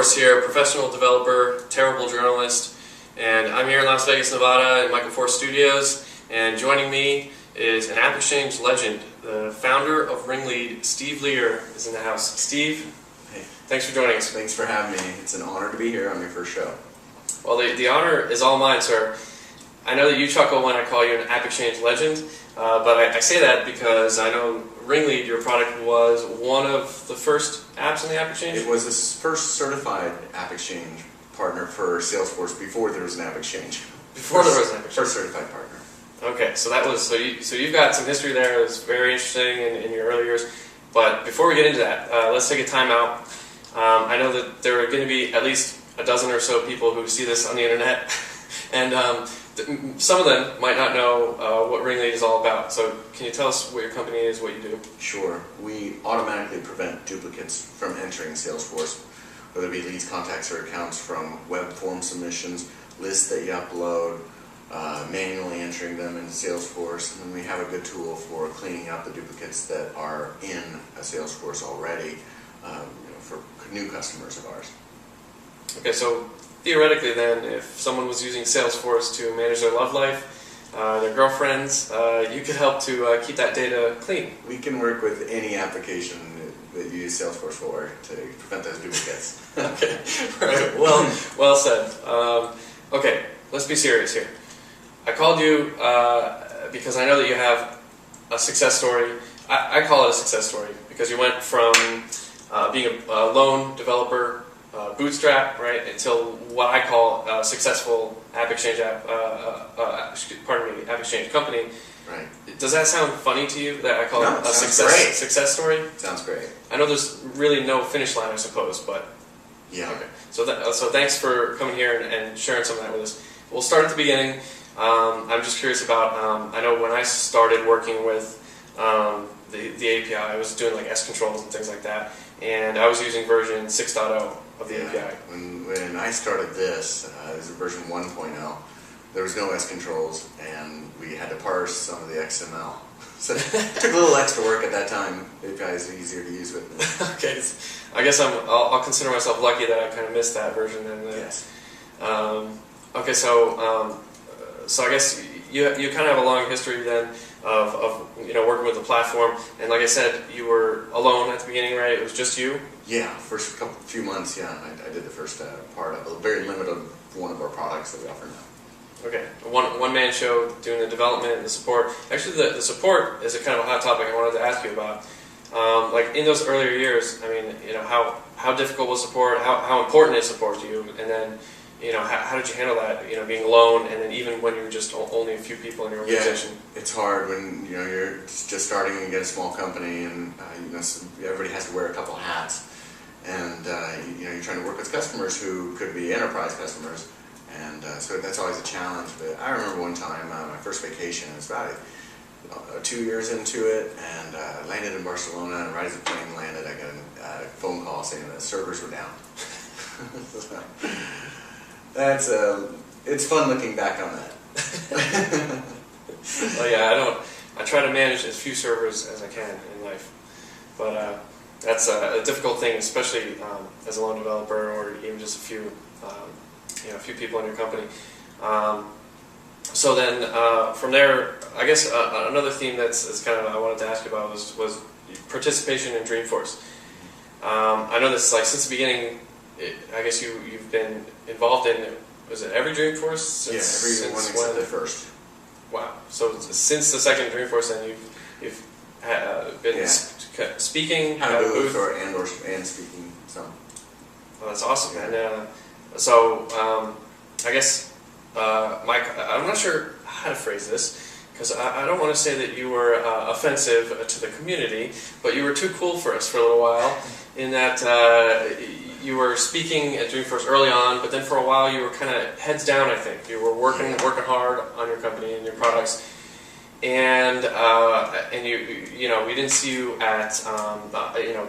Force here, professional developer, terrible journalist, and I'm here in Las Vegas, Nevada in Michael Force Studios, and joining me is an AppExchange legend, the founder of RingLead, Steve Lehr, is in the house. Steve, hey, thanks for joining us. Thanks for having me. It's an honor to be here on your first show. Well, the honor is all mine, sir. I know that you chuckle when I call you an AppExchange legend, but I say that because I know RingLead, your product, was one of the first apps in the AppExchange? It was the first certified AppExchange partner for Salesforce before there was an AppExchange. Before there was an AppExchange? First certified partner. Okay, so that was so you've got some history there. It was very interesting in your early years. But before we get into that, let's take a time out. I know that there are going to be at least a dozen or so people who see this on the internet, and some of them might not know what RingLead is all about. So can you tell us what your company is, what you do? Sure. We automatically prevent duplicates from entering Salesforce, whether it be leads, contacts, or accounts from web form submissions, lists that you upload, manually entering them into Salesforce, and then we have a good tool for cleaning up the duplicates that are in a Salesforce already, for new customers of ours. Okay, so theoretically then, if someone was using Salesforce to manage their love life, their girlfriends, you could help to keep that data clean. We can work with any application that you use Salesforce for to prevent those duplicates. Okay, right. Well said. Okay, let's be serious here. I called you because I know that you have a success story. I call it a success story because you went from being a lone developer, bootstrap, right, until what I call a successful AppExchange AppExchange company. Right. Does that sound funny to you that I call it a success story? Sounds great. I know there's really no finish line, I suppose, but yeah. Okay. So thanks for coming here and sharing some of that with us. We'll start at the beginning. I'm just curious about. I know when I started working with the API, I was doing like S controls and things like that, and I was using version 6.0 of the API. When I started this, it was version 1.0. There was no S controls, and we had to parse some of the XML. So it took a little extra work at that time. The API is easier to use with me. Okay, I guess I'll consider myself lucky that I kind of missed that version. Yes. Okay, so I guess you kind of have a long history then of working with the platform, and like I said, you were alone at the beginning, right? It was just you. Yeah, first few months. Yeah, I did the first part of a very limited one of our products that we offer now. Okay, one man show doing the development and the support. Actually, the support is a kind of a hot topic I wanted to ask you about. Like in those earlier years, I mean, how difficult was support? How important is support to you? And then, how did you handle that? Being alone, and then even when you were just only a few people in your organization. Yeah, it's hard when you're just starting and you get a small company, and everybody has to wear a couple hats, and you're trying to work with customers who could be enterprise customers, and so that's always a challenge. But I remember one time, my first vacation, it was about 2 years into it, and landed in Barcelona, and right as the plane landed, I got a phone call saying that servers were down. So, it's fun looking back on that. Well, yeah, I try to manage as few servers as I can in life, but that's a difficult thing, especially as a lone developer or even just a few people in your company. So then, from there, I guess another theme that's kind of I wanted to ask you about was participation in Dreamforce. I know this since the beginning. I guess you've been involved in. Was it every Dreamforce? Every one except the first. Wow! So since the second Dreamforce, then you've been speaking at a booth and speaking some. Well, that's awesome, man. So I guess. Mike, I'm not sure how to phrase this, because I don't want to say that you were offensive to the community, but you were too cool for us for a little while, in that you were speaking at Dreamforce early on, but then for a while you were kind of heads down, I think. You were working hard on your company and your products, and we didn't see you at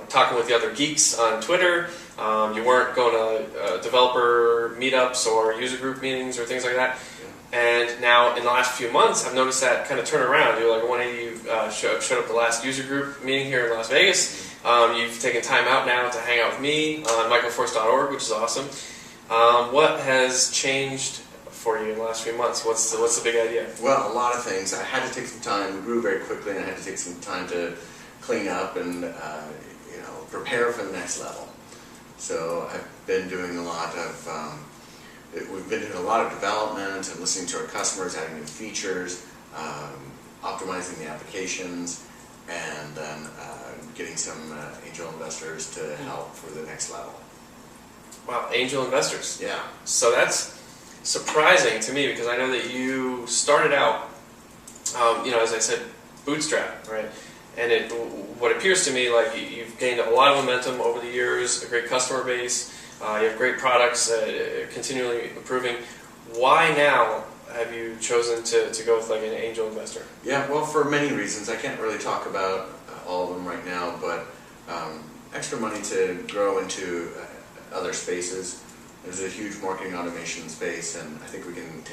talking with the other geeks on Twitter. You weren't going to developer meetups or user group meetings or things like that. And now in the last few months, I've noticed that kind of turn around. You're like 180. You showed up at the last user group meeting here in Las Vegas. You've taken time out now to hang out with me on michaelforce.org, which is awesome. What has changed for you in the last few months? What's the big idea? Well, a lot of things. I had to take some time. We grew very quickly, and I had to take some time to clean up and prepare for the next level. So I've been doing a lot of we've been doing a lot of development and listening to our customers, adding new features, optimizing the applications, and then getting some angel investors to help for the next level. Wow, angel investors. Yeah. So that's surprising to me because I know that you started out, as I said, bootstrap, right? And what appears to me like you've gained a lot of momentum over the years, a great customer base, you have great products, continually improving. Why now have you chosen to go with like an angel investor? Yeah, well, for many reasons. I can't really talk about all of them right now, but extra money to grow into other spaces. There's a huge marketing automation space, and I think we can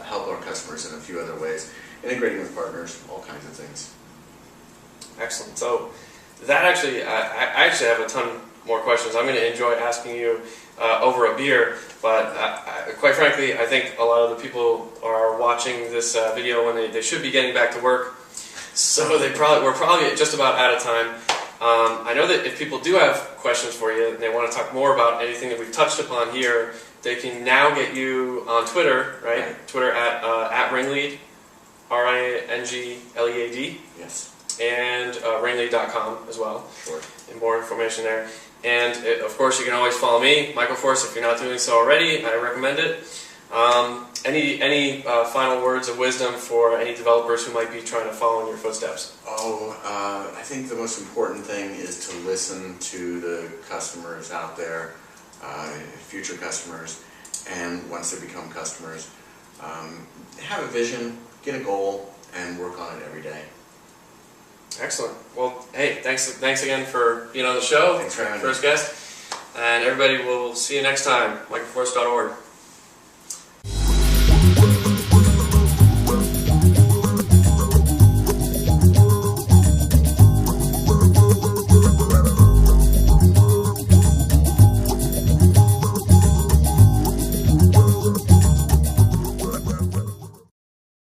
help our customers in a few other ways, integrating with partners, all kinds of things. Excellent. So that actually, I actually have a ton more questions. I'm going to enjoy asking you over a beer, but quite frankly, I think a lot of the people are watching this video when they should be getting back to work, so we're probably just about out of time. I know that if people do have questions for you and they want to talk more about anything that we've touched upon here, they can now get you on Twitter, right? Twitter at RingLead, RingLead. Yes. And RingLead.com as well. Sure. And more information there. And of course, you can always follow me, Michael Force, if you're not doing so already. I recommend it. Any final words of wisdom for any developers who might be trying to follow in your footsteps? I think the most important thing is to listen to the customers out there, future customers, and once they become customers, have a vision, get a goal, and work on it every day. Excellent. Well, hey, thanks again for being on the show. Thanks for having me. First guest. And everybody, we'll see you next time. michaelforce.org.